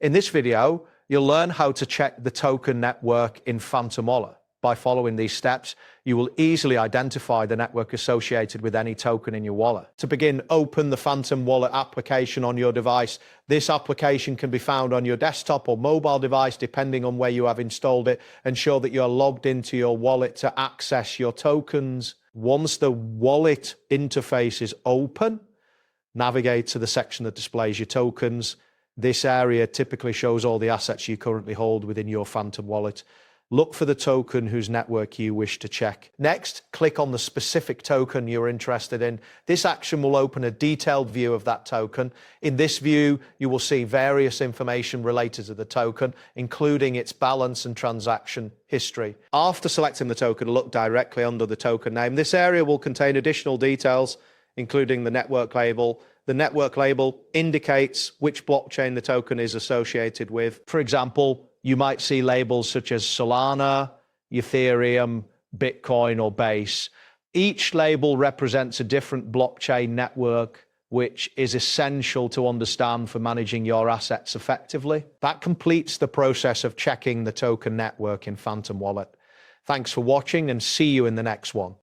In this video, you'll learn how to check the token network in Phantom Wallet. By following these steps, you will easily identify the network associated with any token in your wallet. To begin, open the Phantom Wallet application on your device. This application can be found on your desktop or mobile device, depending on where you have installed it. Ensure that you're logged into your wallet to access your tokens. Once the wallet interface is open, navigate to the section that displays your tokens. This area typically shows all the assets you currently hold within your Phantom Wallet. Look for the token whose network you wish to check. Next, click on the specific token you're interested in. This action will open a detailed view of that token. In this view, you will see various information related to the token, including its balance and transaction history. After selecting the token, look directly under the token name. This area will contain additional details, including the network label. The network label indicates which blockchain the token is associated with. For example, you might see labels such as Solana, Ethereum, Bitcoin, or Base. Each label represents a different blockchain network, which is essential to understand for managing your assets effectively. That completes the process of checking the token network in Phantom Wallet. Thanks for watching and see you in the next one.